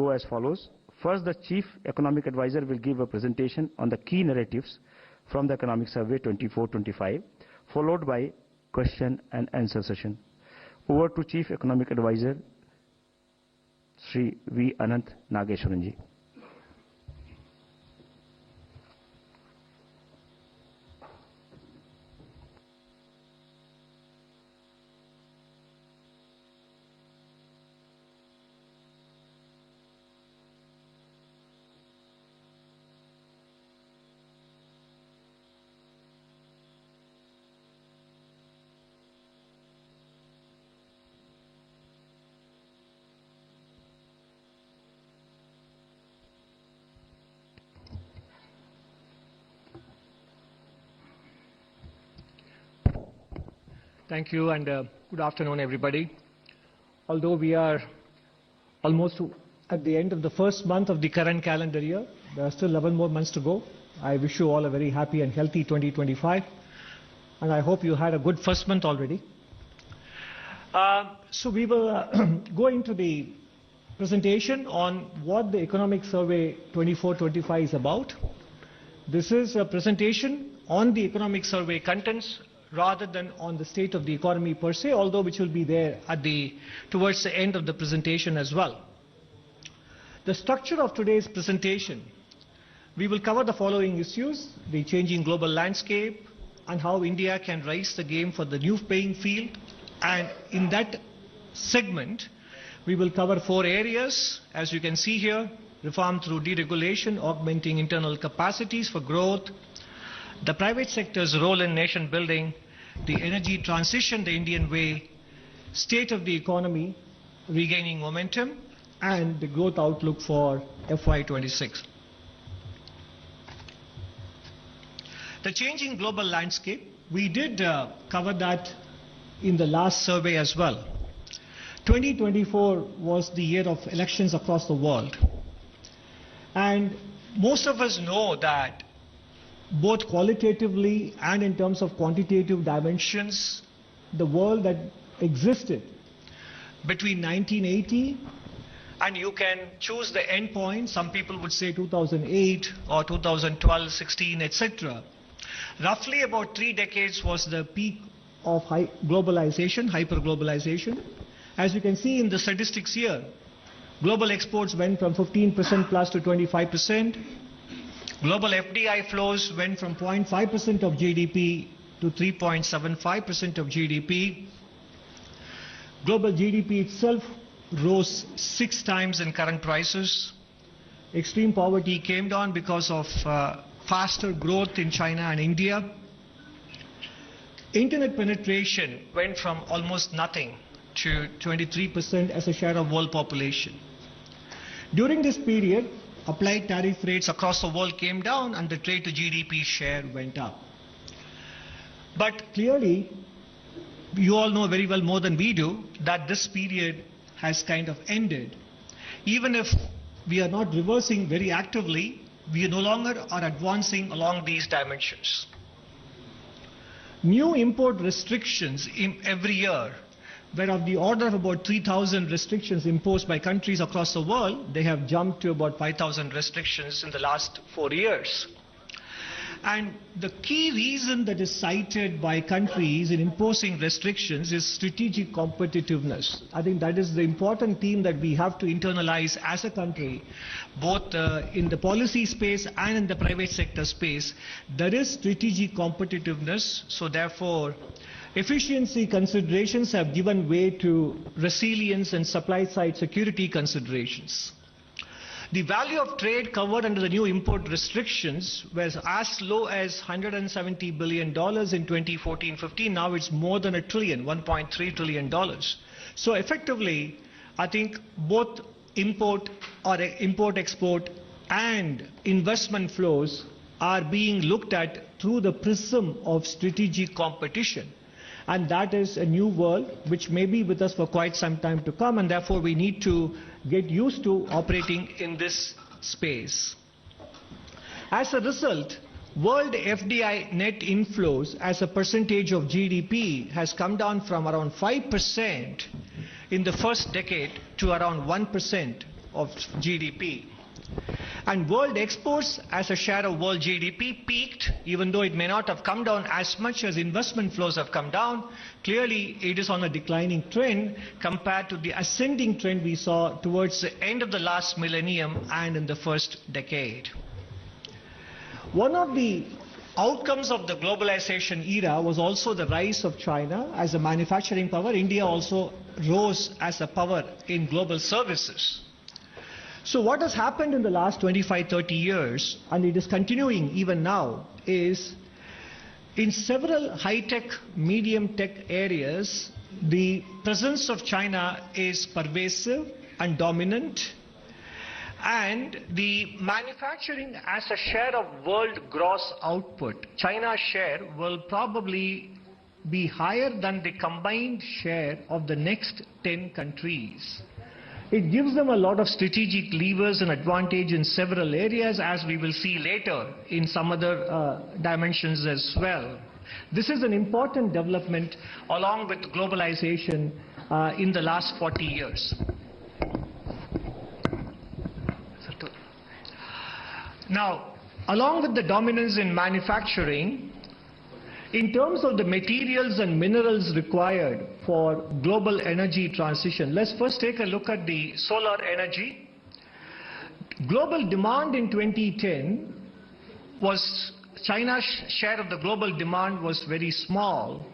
go as follows. First, the Chief Economic Advisor will give a presentation on the key narratives from the Economic Survey 24-25, followed by question and answer session. Over to Chief Economic Advisor, Sri V. Anant Nageshwaran ji. Thank you, and good afternoon, everybody. Although we are almost at the end of the first month of the current calendar year, there are still 11 more months to go. I wish you all a very happy and healthy 2025, and I hope you had a good first month already. So we will go into the presentation on what the Economic Survey 24-25 is about. This is a presentation on the Economic Survey contents rather than on the state of the economy per se, although which will be there towards the end of the presentation as well. The structure of today's presentation, we will cover the following issues: the changing global landscape and how India can raise the game for the new playing field. And in that segment, we will cover 4 areas, as you can see here: reform through deregulation, augmenting internal capacities for growth, the private sector's role in nation building, the energy transition the Indian way, state of the economy regaining momentum, and the growth outlook for FY26. The changing global landscape, we did cover that in the last survey as well. 2024 was the year of elections across the world. And most of us know that both qualitatively and in terms of quantitative dimensions, the world that existed between 1980 and you can choose the end point, some people would say 2008 or 2012, 16, etc. Roughly about 3 decades was the peak of globalization, hyper-globalization. As you can see in the statistics here, global exports went from 15% plus to 25%. Global FDI flows went from 0.5% of GDP to 3.75% of GDP. Global GDP itself rose 6 times in current prices. Extreme poverty came down because of faster growth in China and India. Internet penetration went from almost nothing to 23% as a share of world population. During this period, applied tariff rates across the world came down and the trade to GDP share went up. But clearly, you all know very well more than we do that this period has kind of ended. Even if we are not reversing very actively, we no longer are advancing along these dimensions. New import restrictions every year were of the order of about 3,000 restrictions imposed by countries across the world. They have jumped to about 5,000 restrictions in the last 4 years. And the key reason that is cited by countries in imposing restrictions is strategic competitiveness. I think that is the important theme that we have to internalize as a country, both in the policy space and in the private sector space. There is strategic competitiveness, so therefore efficiency considerations have given way to resilience and supply side security considerations. The value of trade covered under the new import restrictions was as low as $170 billion in 2014-15. Now it's more than $1 trillion, $1.3 trillion. So effectively, I think both import-export and investment flows are being looked at through the prism of strategic competition. And that is a new world which may be with us for quite some time to come, and therefore we need to get used to operating in this space. As a result, world FDI net inflows as a percentage of GDP has come down from around 5% in the first decade to around 1% of GDP. And world exports as a share of world GDP peaked, even though it may not have come down as much as investment flows have come down. Clearly, it is on a declining trend compared to the ascending trend we saw towards the end of the last millennium and in the first decade. One of the outcomes of the globalization era was also the rise of China as a manufacturing power. India also rose as a power in global services. So what has happened in the last 25-30 years, and it is continuing even now, is in several high-tech, medium-tech areas, the presence of China is pervasive and dominant, and the manufacturing as a share of world gross output, China's share will probably be higher than the combined share of the next 10 countries. It gives them a lot of strategic levers and advantage in several areas, as we will see later in some other dimensions as well. This is an important development along with globalization in the last 40 years. Now, along with the dominance in manufacturing, in terms of the materials and minerals required for global energy transition, let's first take a look at the solar energy. Global demand in 2010 was, China's share of the global demand was very small,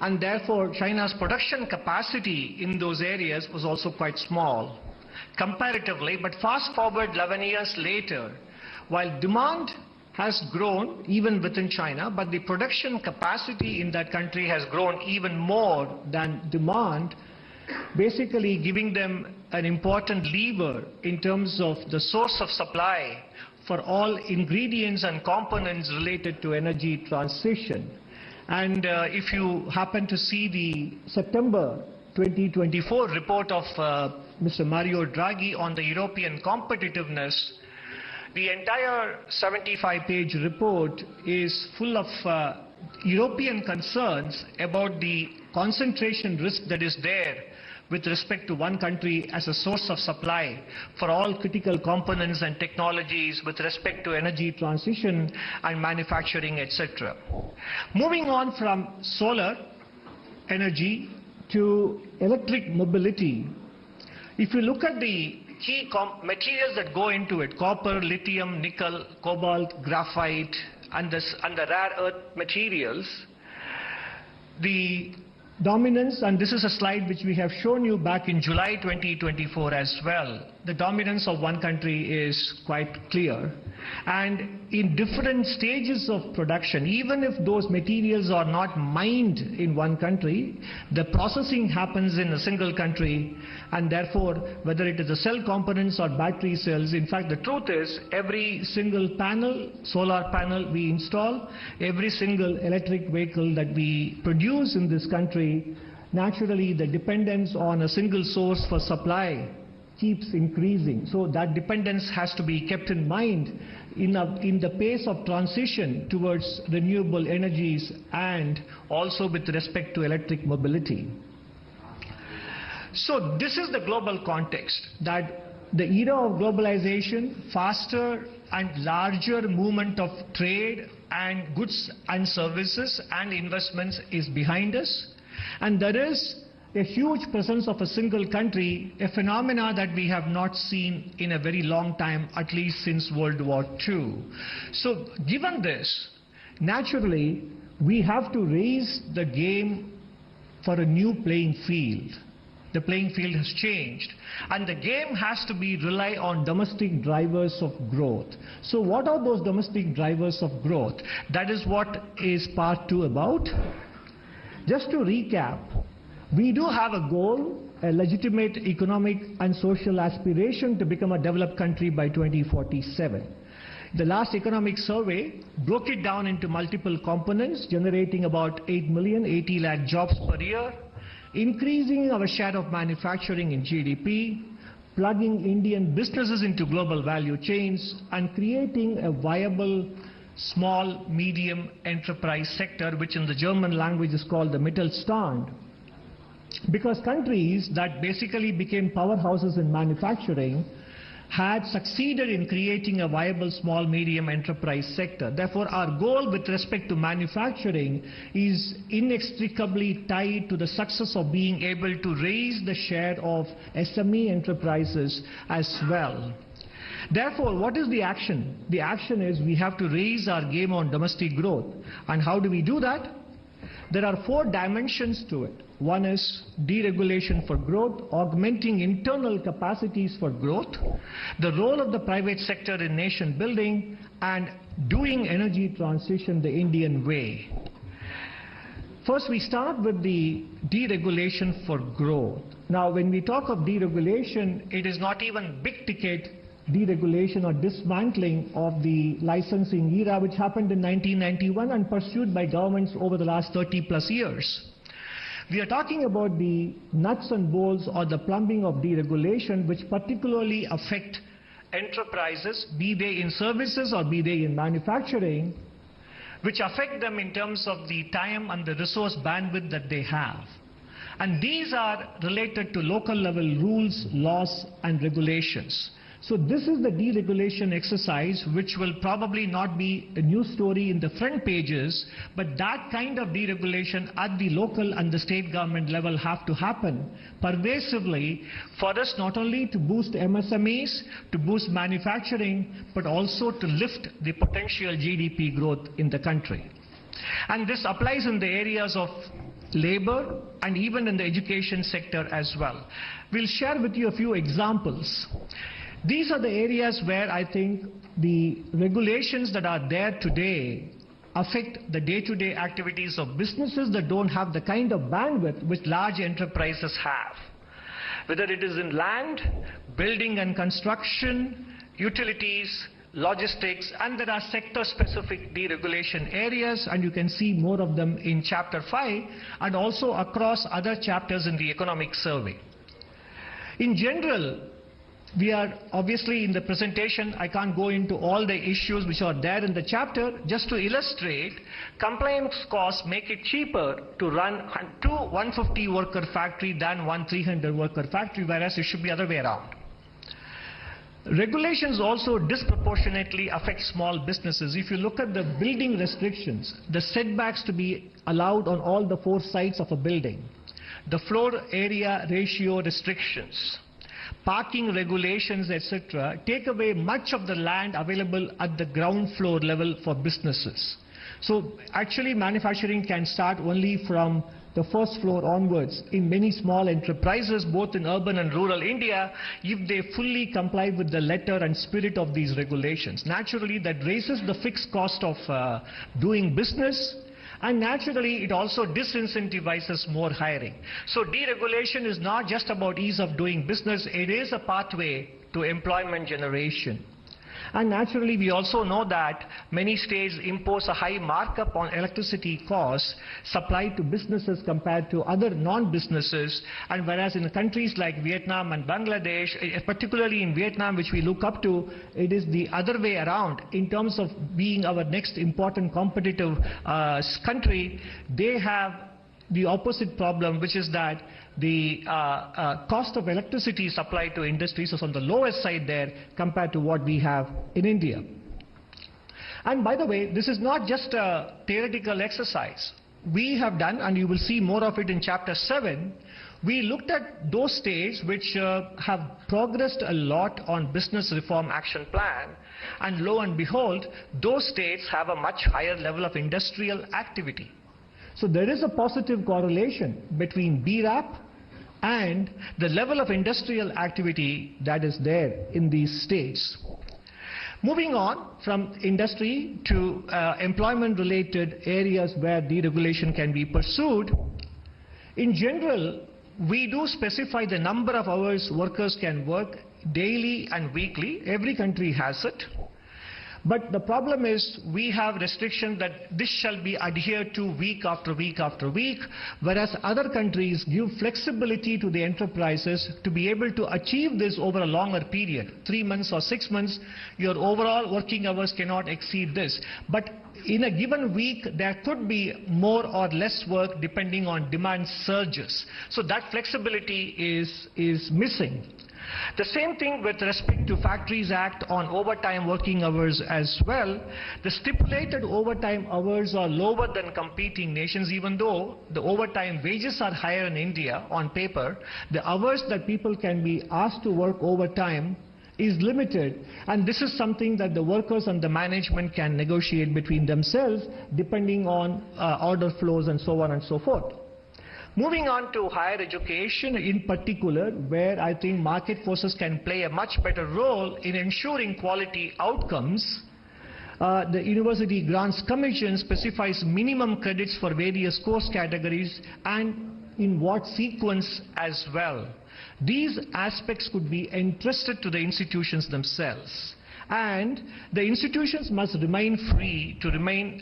and therefore China's production capacity in those areas was also quite small comparatively. But fast forward 11 years later, while demand has grown even within China, but the production capacity in that country has grown even more than demand, basically giving them an important lever in terms of the source of supply for all ingredients and components related to energy transition. And if you happen to see the September 2024 report of Mr. Mario Draghi on the European competitiveness, the entire 75-page report is full of European concerns about the concentration risk that is there with respect to one country as a source of supply for all critical components and technologies with respect to energy transition and manufacturing, etc. Moving on from solar energy to electric mobility, if you look at the key materials that go into it, copper, lithium, nickel, cobalt, graphite, and the rare earth materials, the dominance, and this is a slide which we have shown you back in July 2024 as well, the dominance of one country is quite clear. And in different stages of production, even if those materials are not mined in one country, the processing happens in a single country, and therefore whether it is the cell components or battery cells, in fact the truth is every single panel, solar panel we install, every single electric vehicle that we produce in this country, naturally the dependence on a single source for supply keeps increasing. So that dependence has to be kept in mind in the pace of transition towards renewable energies and also with respect to electric mobility. So this is the global context, that the era of globalization, faster and larger movement of trade and goods and services and investments is behind us, and there is a huge presence of a single country, a phenomena that we have not seen in a very long time, at least since World War II. So given this, naturally, we have to raise the game for a new playing field. The playing field has changed, and the game has to be rely on domestic drivers of growth. So what are those domestic drivers of growth? That is what is part 2 about. Just to recap, we do have a goal, a legitimate economic and social aspiration to become a developed country by 2047. The last economic survey broke it down into multiple components, generating about 80 lakh jobs per year, increasing our share of manufacturing in GDP, plugging Indian businesses into global value chains, and creating a viable small, medium enterprise sector, which in the German language is called the Mittelstand. Because countries that basically became powerhouses in manufacturing had succeeded in creating a viable small medium enterprise sector. Therefore, our goal with respect to manufacturing is inextricably tied to the success of being able to raise the share of SME enterprises as well. Therefore, what is the action? The action is we have to raise our game on domestic growth. And how do we do that? There are 4 dimensions to it. One is deregulation for growth, augmenting internal capacities for growth, the role of the private sector in nation building, and doing energy transition the Indian way. First, we start with the deregulation for growth. Now, when we talk of deregulation, it is not even big ticket deregulation or dismantling of the licensing era, which happened in 1991 and pursued by governments over the last 30+ years. We are talking about the nuts and bolts or the plumbing of deregulation, which particularly affect enterprises, be they in services or be they in manufacturing, which affect them in terms of the time and the resource bandwidth that they have. And these are related to local level rules, laws, and regulations. So this is the deregulation exercise, which will probably not be a news story in the front pages, but that kind of deregulation at the local and the state government level have to happen pervasively for us not only to boost MSMEs, to boost manufacturing, but also to lift the potential GDP growth in the country. And this applies in the areas of labor and even in the education sector as well. We'll share with you a few examples. These are the areas where I think the regulations that are there today affect the day-to-day activities of businesses that don't have the kind of bandwidth which large enterprises have. Whether it is in land, building and construction, utilities, logistics, and there are sector-specific deregulation areas, and you can see more of them in Chapter 5 and also across other chapters in the economic survey. In general, we are obviously in the presentation, I can't go into all the issues which are there in the chapter. Just to illustrate, compliance costs make it cheaper to run a 150 worker factory than one 300 worker factory, whereas it should be the other way around. Regulations also disproportionately affect small businesses. If you look at the building restrictions, the setbacks to be allowed on all the 4 sides of a building, the floor area ratio restrictions, parking regulations, etc., take away much of the land available at the ground floor level for businesses. So actually manufacturing can start only from the first floor onwards in many small enterprises, both in urban and rural India, if they fully comply with the letter and spirit of these regulations. Naturally, that raises the fixed cost of doing business, and naturally, it also disincentivizes more hiring. So deregulation is not just about ease of doing business, it is a pathway to employment generation. And naturally, we also know that many states impose a high markup on electricity costs supplied to businesses compared to other non-businesses. And whereas in countries like Vietnam and Bangladesh, particularly in Vietnam, which we look up to, it is the other way around. In terms of being our next important competitive country, they have the opposite problem, which is that the cost of electricity supplied to industries is on the lowest side there compared to what we have in India. And by the way, this is not just a theoretical exercise. We have done, and you will see more of it in Chapter 7, we looked at those states which have progressed a lot on Business Reform Action Plan, and lo and behold, those states have a much higher level of industrial activity. So there is a positive correlation between BRAP and the level of industrial activity that is there in these states. Moving on from industry to employment-related areas where deregulation can be pursued, in general, we do specify the number of hours workers can work daily and weekly. Every country has it. But the problem is we have restriction that this shall be adhered to week after week after week, whereas other countries give flexibility to the enterprises to be able to achieve this over a longer period, 3 months or 6 months. Your overall working hours cannot exceed this. But in a given week, there could be more or less work depending on demand surges. So that flexibility is missing. The same thing with respect to Factories Act on overtime working hours as well. The stipulated overtime hours are lower than competing nations, even though the overtime wages are higher in India on paper. The hours that people can be asked to work overtime is limited, and this is something that the workers and the management can negotiate between themselves depending on order flows and so on and so forth. Moving on to higher education in particular, where I think market forces can play a much better role in ensuring quality outcomes. The University Grants Commission specifies minimum credits for various course categories and in what sequence as well. These aspects could be entrusted to the institutions themselves, and the institutions must remain free to remain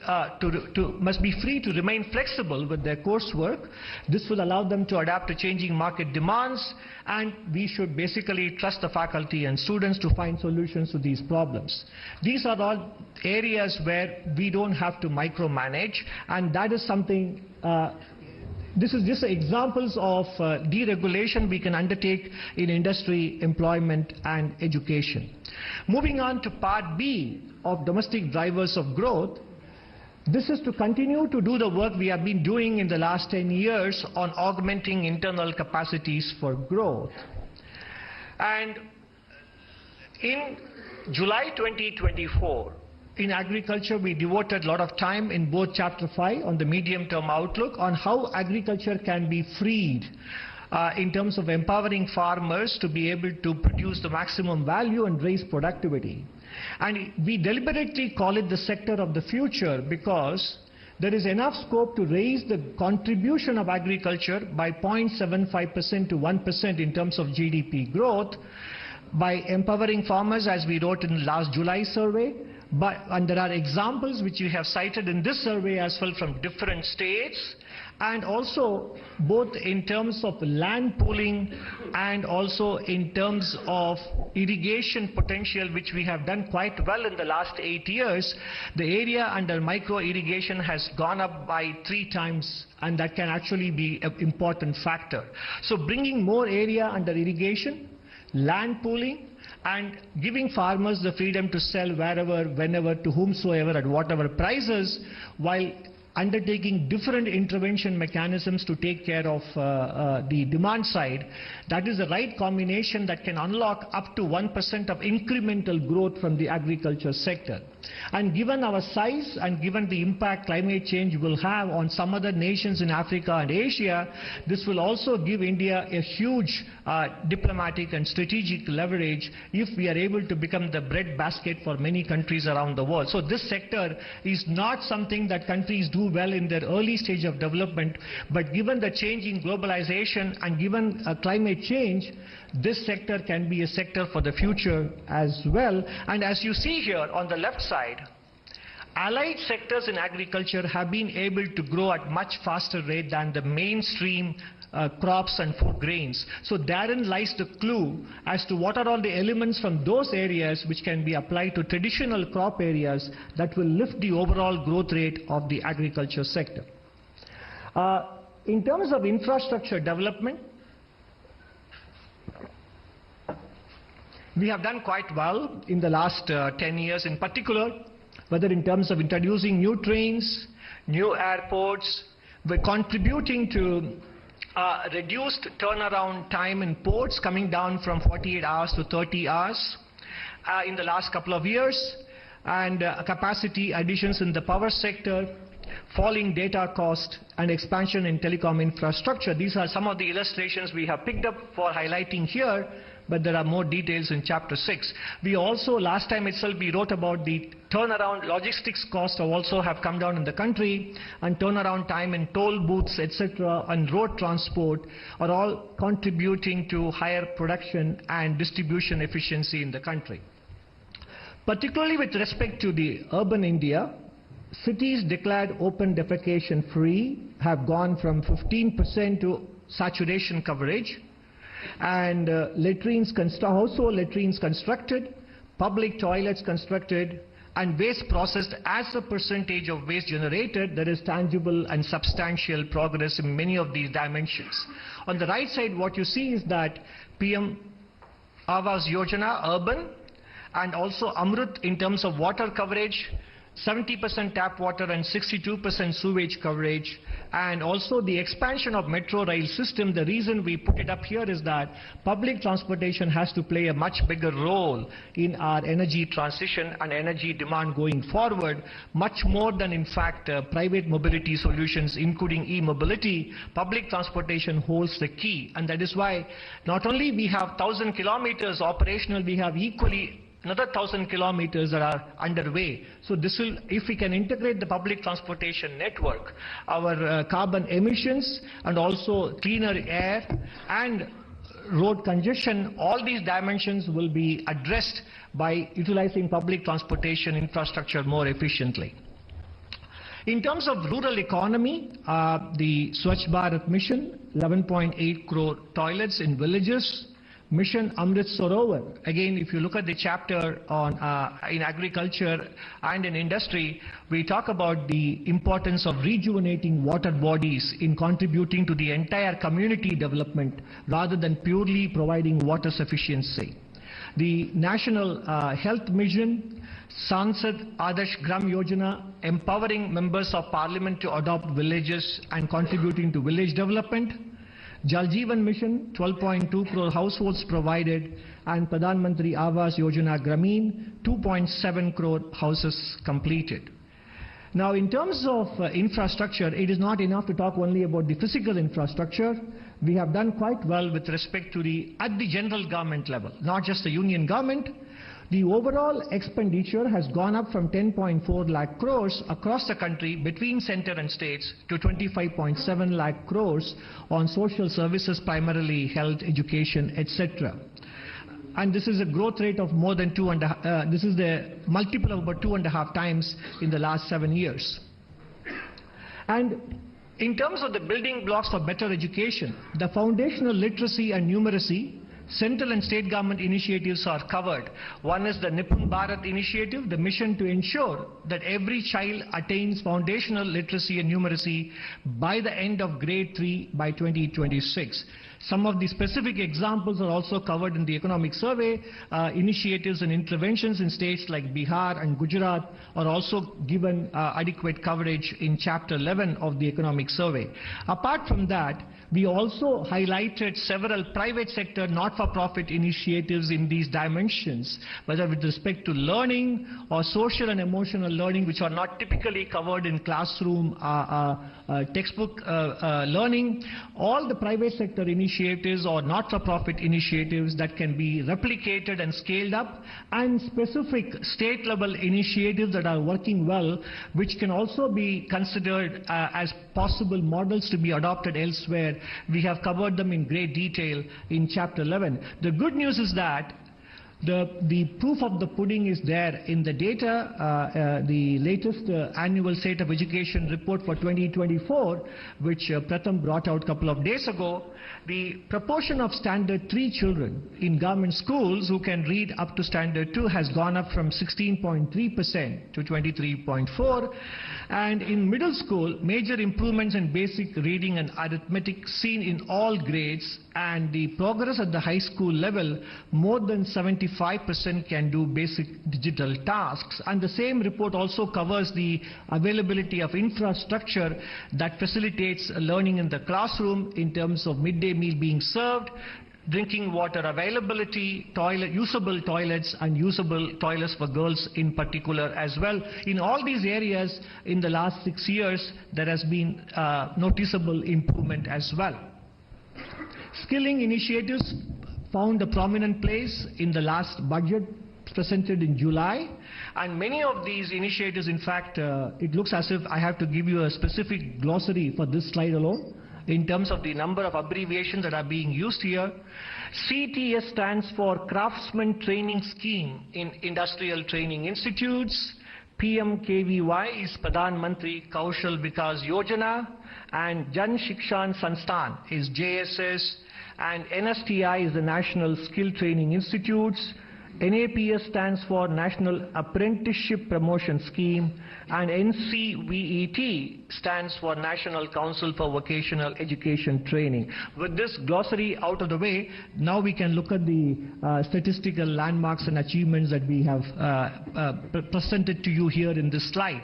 flexible with their coursework. This will allow them to adapt to changing market demands, and we should basically trust the faculty and students to find solutions to these problems. These are all areas where we don't have to micromanage, and that is something this is just examples of deregulation we can undertake in industry, employment and education. Moving on to part B of domestic drivers of growth, this is to continue to do the work we have been doing in the last 10 years on augmenting internal capacities for growth. And in July 2024, in agriculture, we devoted a lot of time in both Chapter 5 on the medium-term outlook on how agriculture can be freed in terms of empowering farmers to be able to produce the maximum value and raise productivity. And we deliberately call it the sector of the future because there is enough scope to raise the contribution of agriculture by 0.75% to 1% in terms of GDP growth by empowering farmers, as we wrote in the last July survey. And there are examples which you have cited in this survey as well from different states, and also both in terms of land pooling and also in terms of irrigation potential, which we have done quite well in the last 8 years. The area under micro irrigation has gone up by 3 times, and that can actually be an important factor. So bringing more area under irrigation, land pooling, and giving farmers the freedom to sell wherever, whenever, to whomsoever, at whatever prices, while undertaking different intervention mechanisms to take care of the demand side. That is the right combination that can unlock up to 1% of incremental growth from the agriculture sector. And given our size and given the impact climate change will have on some other nations in Africa and Asia, this will also give India a huge diplomatic and strategic leverage if we are able to become the breadbasket for many countries around the world. So this sector is not something that countries do well in their early stage of development, but given the change in globalization and given climate change, this sector can be a sector for the future as well. And as you see here on the left side, allied sectors in agriculture have been able to grow at much faster rate than the mainstream crops and food grains. So therein lies the clue as to what are all the elements from those areas which can be applied to traditional crop areas that will lift the overall growth rate of the agriculture sector. In terms of infrastructure development, we have done quite well in the last 10 years in particular, whether in terms of introducing new trains, new airports. We're contributing to reduced turnaround time in ports, coming down from 48 hours to 30 hours in the last couple of years, and capacity additions in the power sector, falling data cost, and expansion in telecom infrastructure. These are some of the illustrations we have picked up for highlighting here, but there are more details in Chapter 6. We also, last time itself, we wrote about the turnaround logistics costs also have come down in the country, and turnaround time in toll booths, etc., and road transport are all contributing to higher production and distribution efficiency in the country. Particularly with respect to the urban India, cities declared open defecation free have gone from 15% to saturation coverage, and household latrines constructed, public toilets constructed, and waste processed as a percentage of waste generated. There is tangible and substantial progress in many of these dimensions. On the right side, what you see is that PM Awas Yojana urban, and also Amrut in terms of water coverage, 70% tap water and 62% sewage coverage, and also the expansion of metro rail system. The reason we put it up here is that public transportation has to play a much bigger role in our energy transition and energy demand going forward, much more than in fact private mobility solutions, including e-mobility. Public transportation holds the key, and that is why not only we have 1,000 kilometers operational, we have equally another 1,000 kilometers that are underway. So this will, if we can integrate the public transportation network, our carbon emissions and also cleaner air and road congestion, all these dimensions will be addressed by utilizing public transportation infrastructure more efficiently. In terms of rural economy, the Swachh Bharat Mission, 11.8 crore toilets in villages. Mission Amrit Sarovar. Again, if you look at the chapter on in agriculture and in industry, we talk about the importance of rejuvenating water bodies in contributing to the entire community development rather than purely providing water sufficiency. The National Health Mission, Sansad Adarsh Gram Yojana, empowering members of parliament to adopt villages and contributing to village development. Jal Jeevan Mission, 12.2 crore households provided, and Pradhan Mantri Awas Yojana Grameen, 2.7 crore houses completed. Now, in terms of infrastructure, it is not enough to talk only about the physical infrastructure. We have done quite well with respect to at the general government level, not just the union government. The overall expenditure has gone up from 10.4 lakh crores across the country between center and states to 25.7 lakh crores on social services, primarily health, education, etc. And this is a growth rate of more than this is the multiple of about 2.5 times in the last 7 years. And in terms of the building blocks for better education, the foundational literacy and numeracy, central and state government initiatives are covered. One is the Nipun Bharat initiative, the mission to ensure that every child attains foundational literacy and numeracy by the end of grade 3 by 2026. Some of the specific examples are also covered in the economic survey. Initiatives and interventions in states like Bihar and Gujarat are also given adequate coverage in Chapter 11 of the economic survey. Apart from that, we also highlighted several private sector not-for-profit initiatives in these dimensions, whether with respect to learning or social and emotional learning, which are not typically covered in classroom textbook learning. All the private sector initiatives or not-for-profit initiatives that can be replicated and scaled up, and specific state-level initiatives that are working well, which can also be considered as possible models to be adopted elsewhere. We have covered them in great detail in Chapter 11. The good news is that the proof of the pudding is there in the data. The latest annual State of Education report for 2024, which Pratham brought out a couple of days ago, the proportion of Standard 3 children in government schools who can read up to Standard 2 has gone up from 16.3% to 23.4%. And in middle school, major improvements in basic reading and arithmetic seen in all grades, and the progress at the high school level, more than 75% can do basic digital tasks. And the same report also covers the availability of infrastructure that facilitates learning in the classroom in terms of midday meal being served, drinking water availability, usable toilets, and usable toilets for girls in particular as well. In all these areas, in the last 6 years, there has been noticeable improvement as well. Skilling initiatives found a prominent place in the last budget presented in July, and many of these initiatives, in fact, it looks as if I have to give you a specific glossary for this slide alone in terms of the number of abbreviations that are being used here. CTS stands for Craftsman Training Scheme in Industrial Training Institutes. PMKVY is Pradhan Mantri Kaushal Vikas Yojana, and Jan Shikshan Sansthan is JSS, and NSTI is the National Skill Training Institutes. NAPS stands for National Apprenticeship Promotion Scheme, and NCVET stands for National Council for Vocational Education Training. With this glossary out of the way, now we can look at the statistical landmarks and achievements that we have presented to you here in this slide.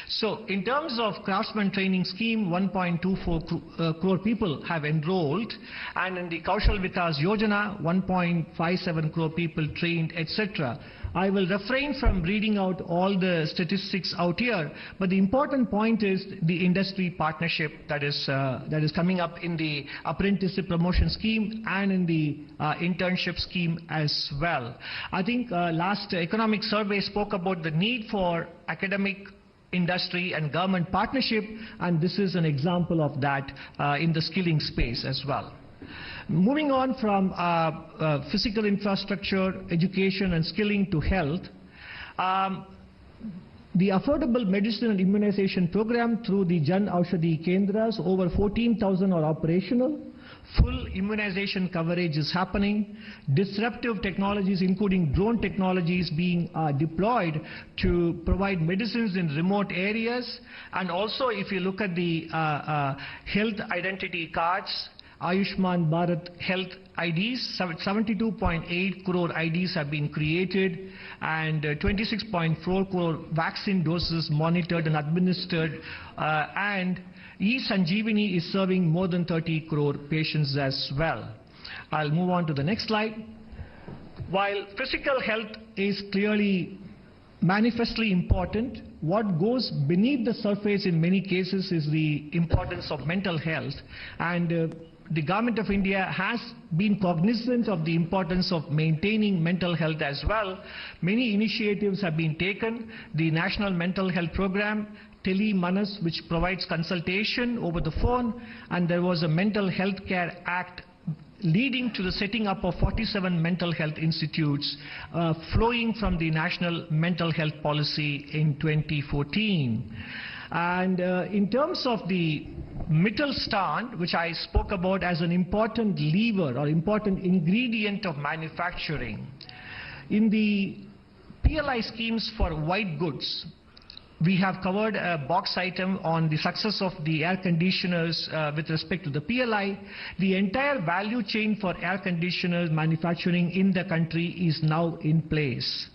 So, in terms of Craftsman Training Scheme, 1.24 crore people have enrolled, and in the Kaushal Vikas Yojana, 1.57 crore people trained, etc. I will refrain from reading out all the statistics out here, but the important point is the industry partnership that is coming up in the apprenticeship promotion scheme and in the internship scheme as well. I think last economic survey spoke about the need for academic, industry and government partnership, and this is an example of that in the skilling space as well. Moving on from physical infrastructure, education and skilling to health, the Affordable Medicine and Immunization Program through the Jan Aushadhi Kendras, over 14,000 are operational. Full immunization coverage is happening. Disruptive technologies, including drone technologies, being deployed to provide medicines in remote areas. And also, if you look at the health identity cards, Ayushman Bharat Health IDs, 72.8 crore IDs have been created, and 26.4 crore vaccine doses monitored and administered, and eSanjeevani is serving more than 30 crore patients as well. I'll move on to the next slide. While physical health is clearly manifestly important, what goes beneath the surface in many cases is the importance of mental health, and the Government of India has been cognizant of the importance of maintaining mental health as well. Many initiatives have been taken. The National Mental Health Program, Tele Manas, which provides consultation over the phone, and there was a Mental Health Care Act leading to the setting up of 47 mental health institutes flowing from the National Mental Health Policy in 2014. And in terms of the Mittelstand, which I spoke about as an important lever or important ingredient of manufacturing, in the PLI schemes for white goods, we have covered a box item on the success of the air conditioners with respect to the PLI. The entire value chain for air conditioners manufacturing in the country is now in place.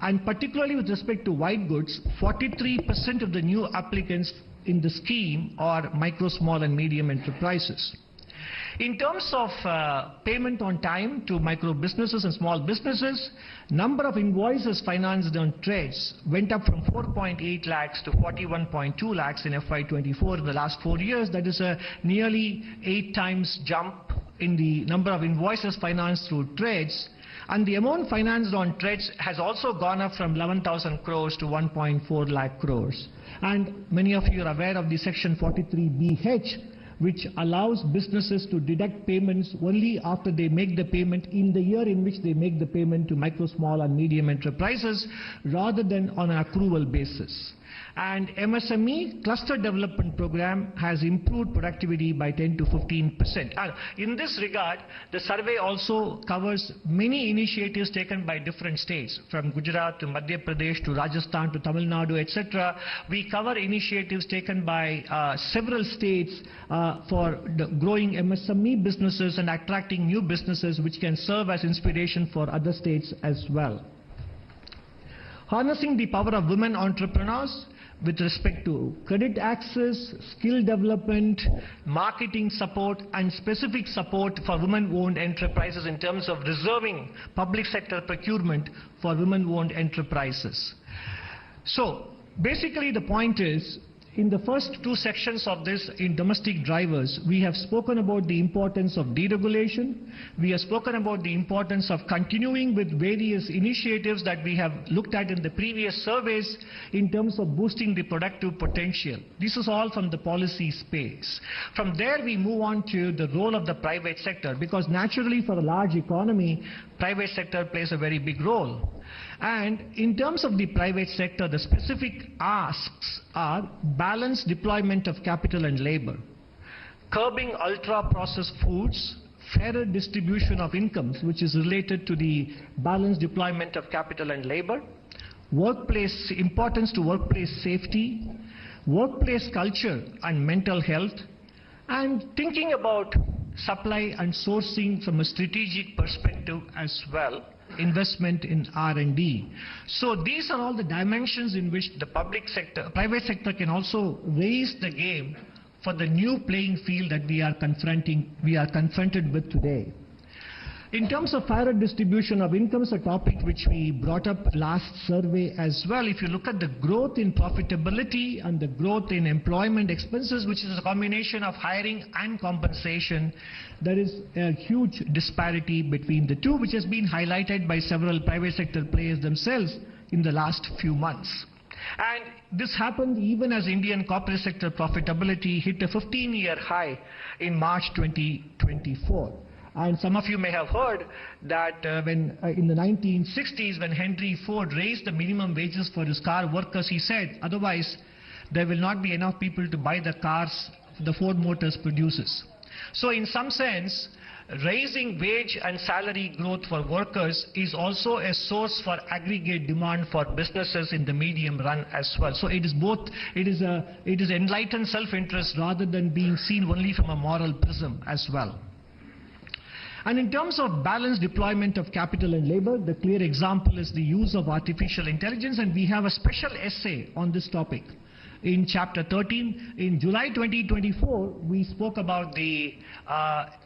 And particularly with respect to white goods, 43% of the new applicants in the scheme are micro, small and medium enterprises. In terms of payment on time to micro businesses and small businesses, number of invoices financed on trades went up from 4.8 lakhs to 41.2 lakhs in FY24 in the last 4 years. That is a nearly 8 times jump in the number of invoices financed through trades. And the amount financed on trades has also gone up from 11,000 crores to 1.4 lakh crores. And many of you are aware of the Section 43BH, which allows businesses to deduct payments only after they make the payment in the year in which they make the payment to micro, small and medium enterprises, rather than on an accrual basis. And MSME Cluster Development Program has improved productivity by 10 to 15%. In this regard, the survey also covers many initiatives taken by different states, from Gujarat to Madhya Pradesh to Rajasthan to Tamil Nadu, etc. We cover initiatives taken by several states for the growing MSME businesses and attracting new businesses, which can serve as inspiration for other states as well. Harnessing the power of women entrepreneurs with respect to credit access, skill development, marketing support and specific support for women-owned enterprises in terms of reserving public sector procurement for women-owned enterprises. So basically the point is, in the first two sections of this, in domestic drivers, we have spoken about the importance of deregulation. We have spoken about the importance of continuing with various initiatives that we have looked at in the previous surveys in terms of boosting the productive potential. This is all from the policy space. From there we move on to the role of the private sector, because naturally for a large economy, private sector plays a very big role. And in terms of the private sector, the specific asks are balanced deployment of capital and labor, curbing ultra-processed foods, fairer distribution of incomes, which is related to the balanced deployment of capital and labor, workplace importance to workplace safety, workplace culture and mental health, and thinking about supply and sourcing from a strategic perspective as well, investment in R&D. So these are all the dimensions in which the private sector can also raise the game for the new playing field that we are confronted with today. In terms of fairer distribution of incomes, a topic which we brought up last survey as well, if you look at the growth in profitability and the growth in employment expenses, which is a combination of hiring and compensation, there is a huge disparity between the two, which has been highlighted by several private sector players themselves in the last few months. And this happened even as Indian corporate sector profitability hit a 15-year high in March 2024. And some of you may have heard that when in the 1960s, when Henry Ford raised the minimum wages for his car workers, he said, otherwise there will not be enough people to buy the cars the Ford Motors produces. So in some sense, raising wage and salary growth for workers is also a source for aggregate demand for businesses in the medium run as well. So it is both, it is enlightened self-interest rather than being seen only from a moral prism as well. And in terms of balanced deployment of capital and labor, the clear example is the use of artificial intelligence, and we have a special essay on this topic in chapter 13. In July 2024, we spoke about the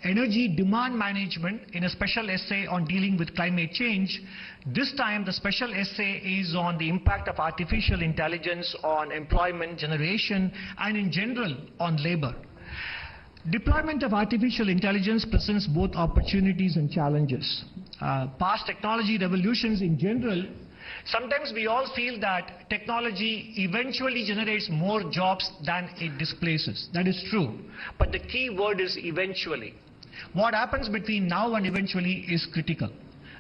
energy demand management in a special essay on dealing with climate change. This time, the special essay is on the impact of artificial intelligence on employment generation and in general on labor. Deployment of artificial intelligence presents both opportunities and challenges. Past technology revolutions in general, sometimes we all feel that technology eventually generates more jobs than it displaces. That is true. But the key word is eventually. What happens between now and eventually is critical.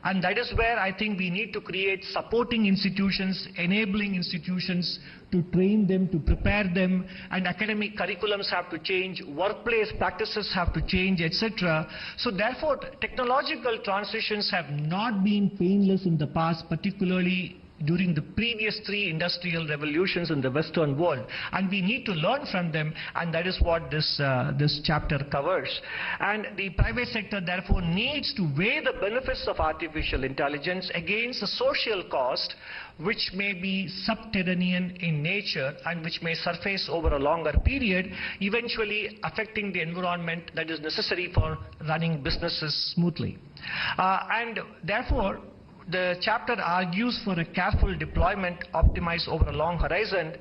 And that is where I think we need to create supporting institutions, enabling institutions to train them, to prepare them, and academic curriculums have to change, workplace practices have to change, etc. So therefore, technological transitions have not been painless in the past, particularly during the previous 3 industrial revolutions in the Western world, and we need to learn from them, and that is what this chapter covers. And the private sector therefore needs to weigh the benefits of artificial intelligence against the social cost, which may be subterranean in nature and which may surface over a longer period, eventually affecting the environment that is necessary for running businesses smoothly. And therefore, the chapter argues for a careful deployment optimized over a long horizon.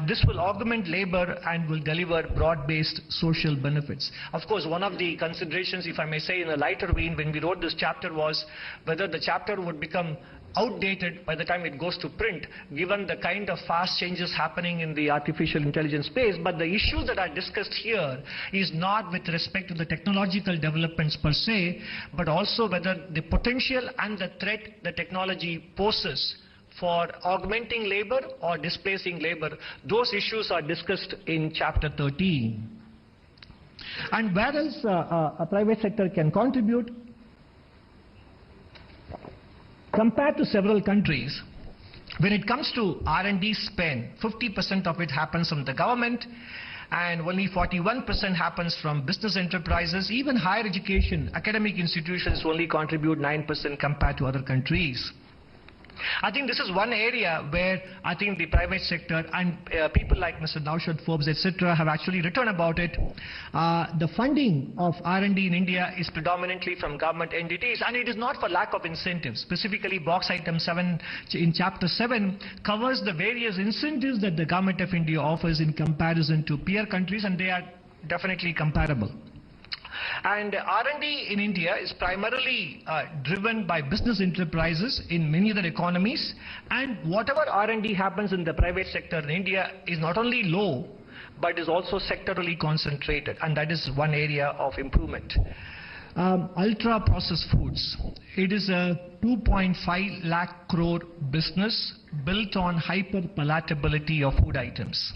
This will augment labor and will deliver broad-based social benefits. Of course, one of the considerations, if I may say in a lighter vein, when we wrote this chapter was whether the chapter would become outdated by the time it goes to print, given the kind of fast changes happening in the artificial intelligence space. But the issues that are discussed here is not with respect to the technological developments per se, but also whether the potential and the threat the technology poses for augmenting labor or displacing labor. Those issues are discussed in chapter 13. And where else a private sector can contribute? Compared to several countries, when it comes to R&D spend, 50% of it happens from the government and only 41% happens from business enterprises. Even higher education, academic institutions only contribute 9% compared to other countries. I think this is one area where I think the private sector and people like Mr. Naushad Forbes, etc., have actually written about it. The funding of R&D in India is predominantly from government entities, and it is not for lack of incentives. Specifically, box item 7 in chapter 7 covers the various incentives that the government of India offers in comparison to peer countries, and they are definitely comparable. And R&D in India is primarily driven by business enterprises in many other economies, and whatever R&D happens in the private sector in India is not only low, but is also sectorally concentrated, and that is one area of improvement. Ultra processed foods. It is a 2.5 lakh crore business built on hyper palatability of food items.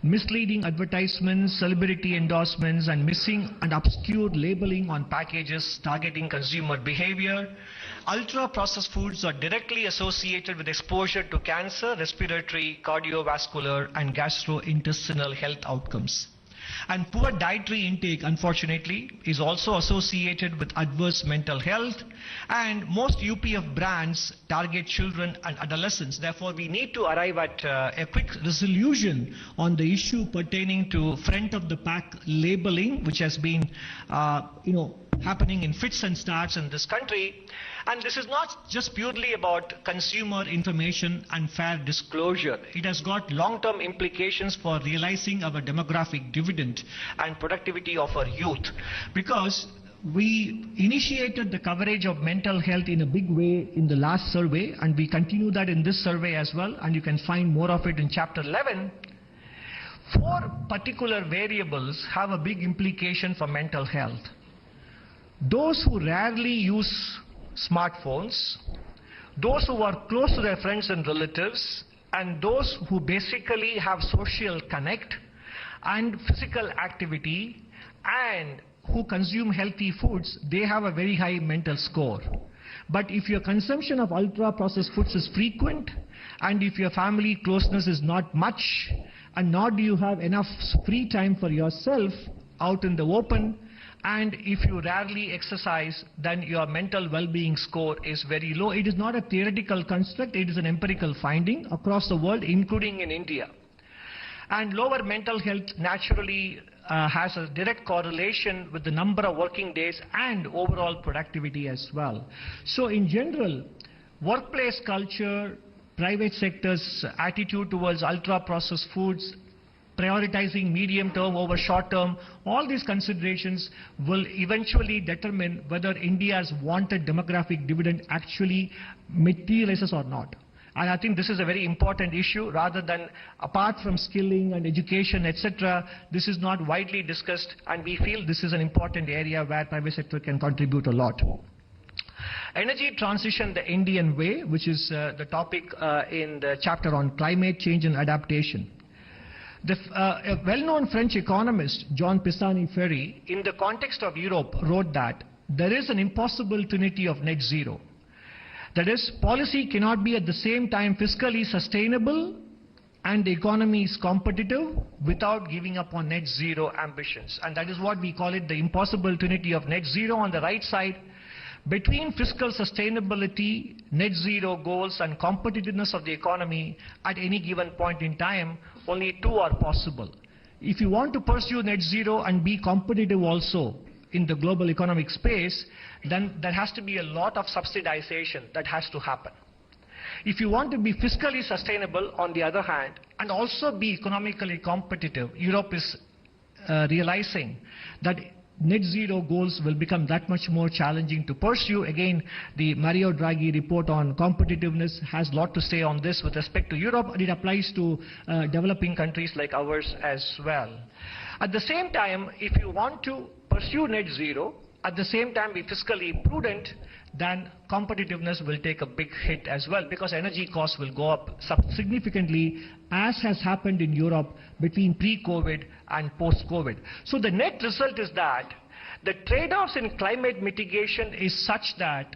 misleading advertisements, celebrity endorsements, and missing and obscure labeling on packages targeting consumer behavior. Ultra-processed foods are directly associated with exposure to cancer, respiratory, cardiovascular, and gastrointestinal health outcomes. And poor dietary intake, unfortunately, is also associated with adverse mental health, and most UPF brands target children and adolescents. Therefore, we need to arrive at a quick resolution on the issue pertaining to front of the pack labeling, which has been happening in fits and starts in this country. And this is not just purely about consumer information and fair disclosure. It has got long-term implications for realizing our demographic dividend and productivity of our youth. Because we initiated the coverage of mental health in a big way in the last survey, and we continue that in this survey as well, and you can find more of it in chapter 11. 4 particular variables have a big implication for mental health. Those who rarely use smartphones, those who are close to their friends and relatives, and those who basically have social connect and physical activity and who consume healthy foods, they have a very high mental score. But if your consumption of ultra-processed foods is frequent, and if your family closeness is not much, and nor do you have enough free time for yourself out in the open, and if you rarely exercise, then your mental well-being score is very low. It is not a theoretical construct, it is an empirical finding across the world, including in India. And lower mental health naturally has a direct correlation with the number of working days and overall productivity as well. So in general, workplace culture, private sector's attitude towards ultra-processed foods, prioritizing medium term over short term, all these considerations will eventually determine whether India's wanted demographic dividend actually materializes or not. And I think this is a very important issue. Rather than, apart from skilling and education, etc., this is not widely discussed, and we feel this is an important area where private sector can contribute a lot. Energy transition the Indian way, which is the topic in the chapter on climate change and adaptation. A well-known French economist, Jean Pisani-Ferry, in the context of Europe, wrote that there is an impossible trinity of net zero. That is, policy cannot be at the same time fiscally sustainable and the economy is competitive without giving up on net zero ambitions. And that is what we call it, the impossible trinity of net zero. On the right side, between fiscal sustainability, net zero goals, and competitiveness of the economy at any given point in time, only 2 are possible. If you want to pursue net zero and be competitive also in the global economic space, then there has to be a lot of subsidization that has to happen. If you want to be fiscally sustainable, on the other hand, and also be economically competitive, Europe is realizing that net zero goals will become that much more challenging to pursue. Again, the Mario Draghi report on competitiveness has a lot to say on this with respect to Europe, and it applies to developing countries like ours as well. At the same time, if you want to pursue net zero, at the same time be fiscally prudent, then competitiveness will take a big hit as well, because energy costs will go up significantly, as has happened in Europe between pre-COVID and post-COVID. So the net result is that the trade-offs in climate mitigation is such that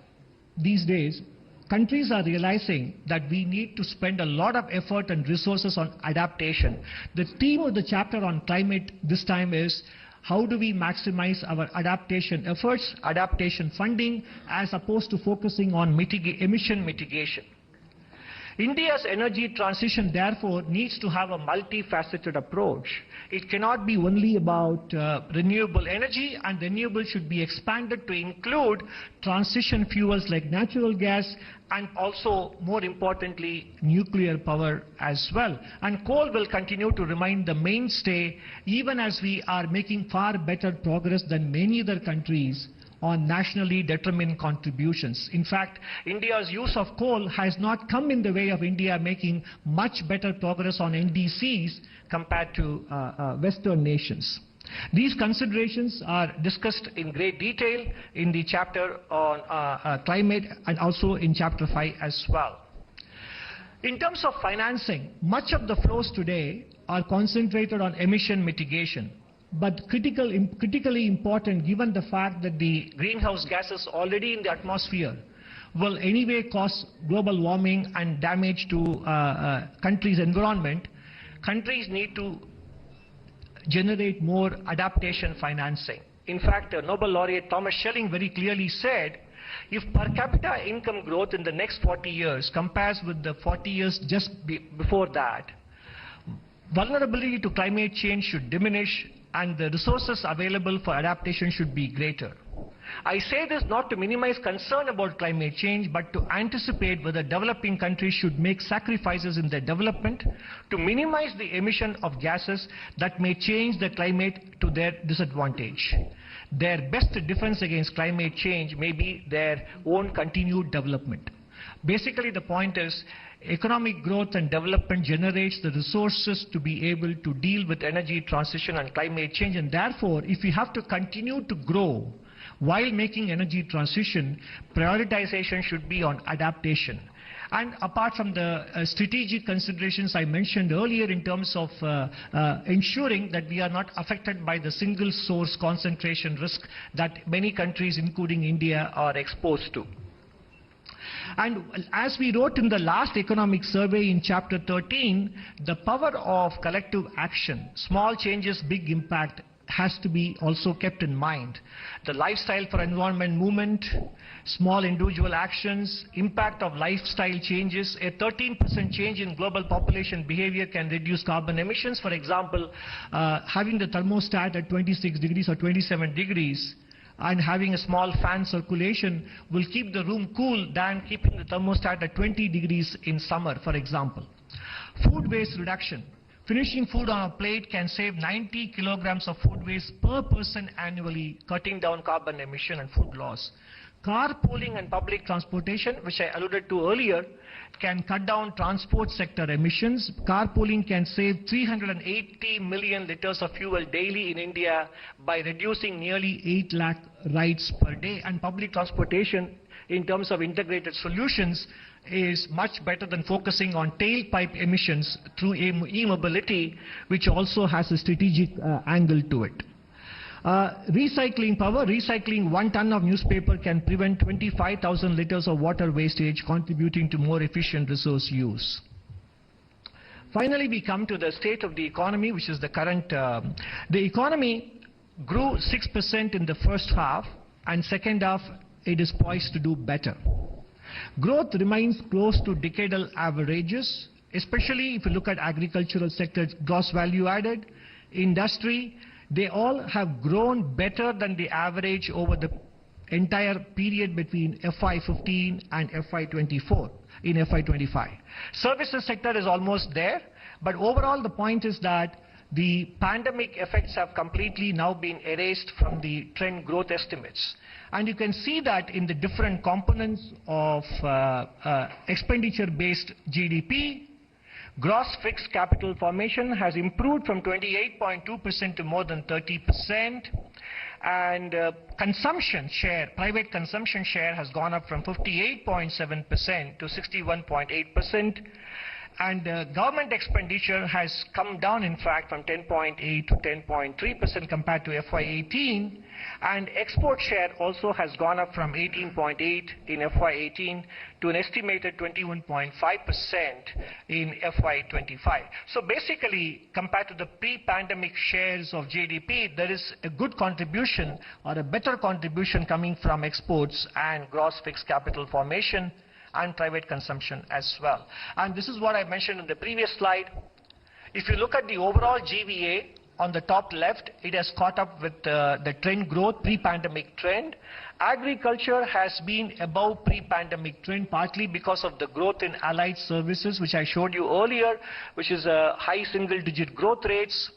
these days countries are realizing that we need to spend a lot of effort and resources on adaptation. The theme of the chapter on climate this time is how do we maximize our adaptation efforts, adaptation funding, as opposed to focusing on emission mitigation. India's energy transition, therefore, needs to have a multifaceted approach. It cannot be only about renewable energy, and renewable should be expanded to include transition fuels like natural gas and also, more importantly, nuclear power as well. And coal will continue to remain the mainstay, even as we are making far better progress than many other countries on nationally determined contributions. In fact, India's use of coal has not come in the way of India making much better progress on NDCs compared to Western nations. These considerations are discussed in great detail in the chapter on climate and also in chapter 5 as well. In terms of financing, much of the flows today are concentrated on emission mitigation. But critically important, given the fact that the greenhouse gases already in the atmosphere will anyway cause global warming and damage to countries' environment, countries need to generate more adaptation financing. In fact, Nobel laureate Thomas Schelling very clearly said, if per capita income growth in the next 40 years compares with the 40 years just before that, vulnerability to climate change should diminish and the resources available for adaptation should be greater. I say this not to minimize concern about climate change, but to anticipate whether developing countries should make sacrifices in their development to minimize the emission of gases that may change the climate to their disadvantage. Their best defense against climate change may be their own continued development. Basically, the point is, economic growth and development generates the resources to be able to deal with energy transition and climate change, and therefore, if we have to continue to grow while making energy transition, prioritization should be on adaptation. And apart from the strategic considerations I mentioned earlier in terms of ensuring that we are not affected by the single source concentration risk that many countries, including India, are exposed to. And as we wrote in the last economic survey in chapter 13, the power of collective action, small changes, big impact, has to be also kept in mind. The lifestyle for environment movement, small individual actions, impact of lifestyle changes, a 13% change in global population behavior can reduce carbon emissions. For example, having the thermostat at 26 degrees or 27 degrees and having a small fan circulation will keep the room cool than keeping the thermostat at 20 degrees in summer, for example. Food waste reduction. Finishing food on a plate can save 90 kilograms of food waste per person annually, cutting down carbon emission and food loss. Carpooling and public transportation, which I alluded to earlier, can cut down transport sector emissions. Carpooling can save 380 million liters of fuel daily in India by reducing nearly 8 lakh rides per day. And public transportation, in terms of integrated solutions, is much better than focusing on tailpipe emissions through e-mobility, which also has a strategic angle to it. Recycling power. Recycling 1 ton of newspaper can prevent 25,000 liters of water wastage, contributing to more efficient resource use. Finally, we come to the state of the economy, which is the current. The economy grew 6% in the first half, and second half it is poised to do better. Growth remains close to decadal averages, especially if you look at agricultural sector, gross value added, industry. They all have grown better than the average over the entire period between FY15 and FY24 in FY25. Services sector is almost there, but overall the point is that the pandemic effects have completely now been erased from the trend growth estimates. And you can see that in the different components of expenditure-based GDP. Gross fixed capital formation has improved from 28.2% to more than 30%. And consumption share, private consumption share has gone up from 58.7% to 61.8%. And government expenditure has come down, in fact, from 10.8 to 10.3% compared to FY18. And export share also has gone up from 18.8 in FY18 to an estimated 21.5% in FY25. So basically, compared to the pre-pandemic shares of GDP, there is a good contribution or a better contribution coming from exports and gross fixed capital formation and private consumption as well. And this is what I mentioned in the previous slide. If you look at the overall GVA on the top left, it has caught up with the trend growth, pre-pandemic trend. Agriculture has been above pre-pandemic trend, partly because of the growth in allied services, which I showed you earlier, which is high single-digit growth rates.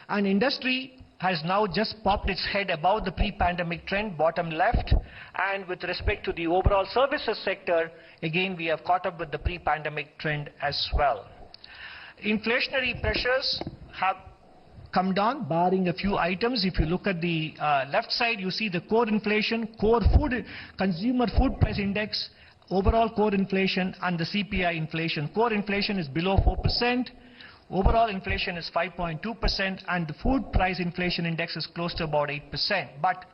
And industry has now just popped its head above the pre-pandemic trend, bottom left. And with respect to the overall services sector, again, we have caught up with the pre-pandemic trend as well. Inflationary pressures have come down, barring a few items. If you look at the left side, you see the core inflation, core food, consumer food price index, overall core inflation, and the CPI inflation. Core inflation is below 4%. Overall inflation is 5.2%, and the food price inflation index is close to about 8%. But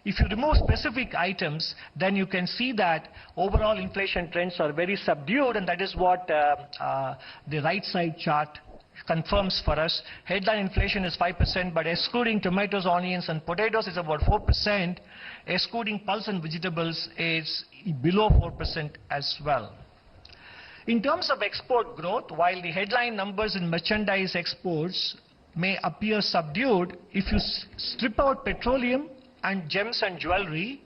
if you remove specific items, then you can see that overall inflation trends are very subdued, and that is what the right side chart confirms for us. Headline inflation is 5%, but excluding tomatoes, onions, and potatoes is about 4%. Excluding pulse and vegetables is below 4% as well. In terms of export growth, while the headline numbers in merchandise exports may appear subdued, if you strip out petroleum and gems and jewelry,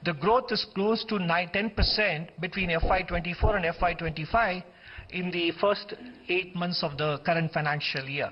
the growth is close to 10% between FY24 and FY25 in the first 8 months of the current financial year.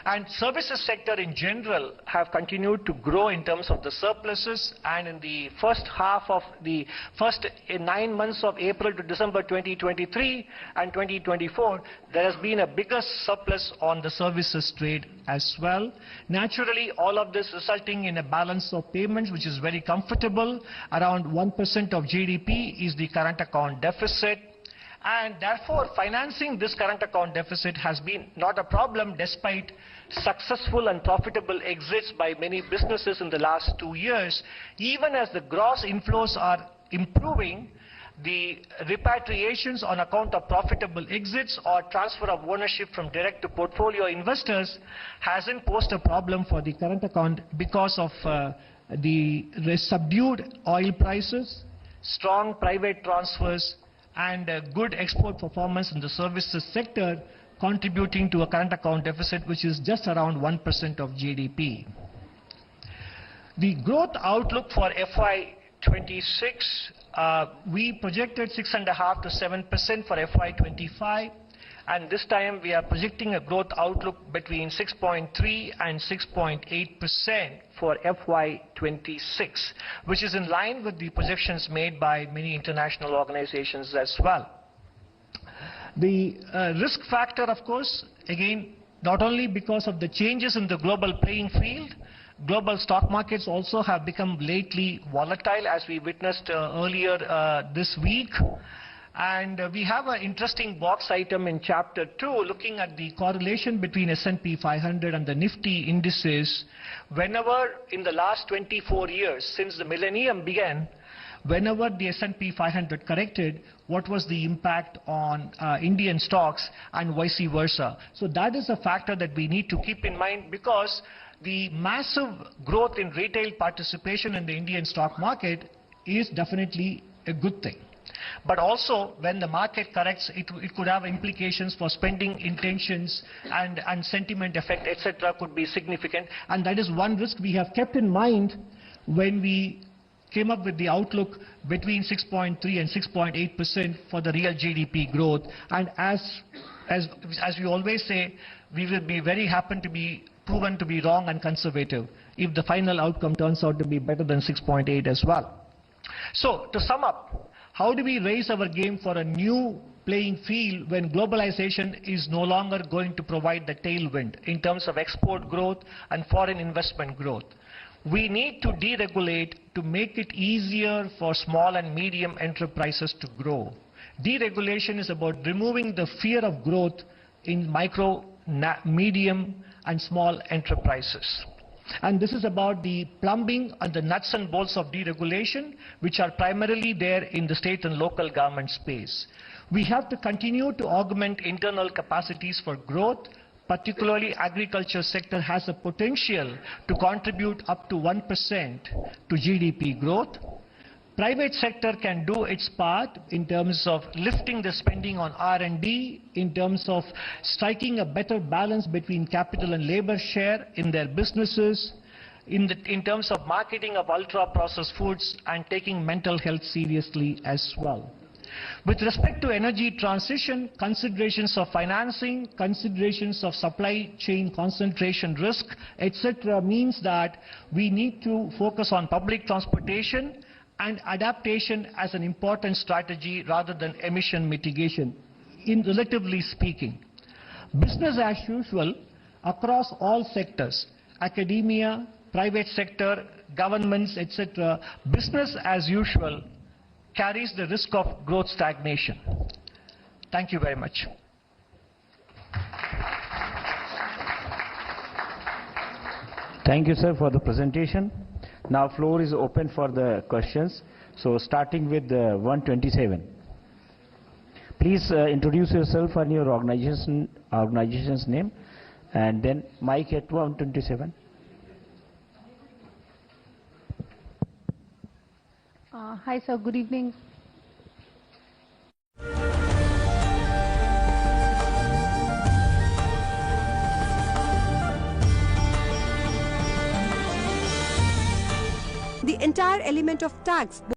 And services sector in general have continued to grow in terms of the surpluses, and in the first 9 months of April to December 2023 and 2024, there has been a bigger surplus on the services trade as well. Naturally, all of this resulting in a balance of payments which is very comfortable. Around 1% of GDP is the current account deficit. And therefore, financing this current account deficit has been not a problem despite successful and profitable exits by many businesses in the last 2 years. Even as the gross inflows are improving, the repatriations on account of profitable exits or transfer of ownership from direct to portfolio investors hasn't posed a problem for the current account because of the subdued oil prices, strong private transfers, and good export performance in the services sector, contributing to a current account deficit which is just around 1% of GDP. The growth outlook for FY26, we projected 6.5% to 7% for FY25, and this time we are projecting a growth outlook between 6.3 and 6.8% for FY26, which is in line with the projections made by many international organizations as well. The risk factor, of course, again, not only because of the changes in the global playing field, global stock markets also have become lately volatile, as we witnessed earlier this week. And we have an interesting box item in Chapter 2 looking at the correlation between S&P 500 and the Nifty indices. Whenever in the last 24 years, since the millennium began, whenever the S&P 500 corrected, what was the impact on Indian stocks and vice versa. So that is a factor that we need to keep in mind, because the massive growth in retail participation in the Indian stock market is definitely a good thing. But also, when the market corrects, it could have implications for spending intentions, and sentiment effect, etc. could be significant. And that is one risk we have kept in mind when we came up with the outlook between 6.3 and 6.8% for the real GDP growth. And as we always say, we will be very happy to be proven to be wrong and conservative if the final outcome turns out to be better than 6.8 as well. So, to sum up, how do we raise our game for a new playing field when globalization is no longer going to provide the tailwind in terms of export growth and foreign investment growth? We need to deregulate to make it easier for small and medium enterprises to grow. Deregulation is about removing the fear of growth in micro, medium, and small enterprises. And this is about the plumbing and the nuts and bolts of deregulation, which are primarily there in the state and local government space. We have to continue to augment internal capacities for growth. Particularly, agriculture sector has a potential to contribute up to 1% to GDP growth. Private sector can do its part in terms of lifting the spending on R&D, in terms of striking a better balance between capital and labor share in their businesses, in terms of marketing of ultra-processed foods, and taking mental health seriously as well. With respect to energy transition, considerations of financing, considerations of supply chain concentration risk, etc. means that we need to focus on public transportation and adaptation as an important strategy rather than emission mitigation, relatively speaking. Business as usual across all sectors, academia, private sector, governments, etc. Business as usual carries the risk of growth stagnation. Thank you very much. Thank you, sir, for the presentation. Now floor is open for the questions. So starting with 127. Please introduce yourself and your organization's name, and then mic at 127. Hi, sir. Good evening. The entire element of tax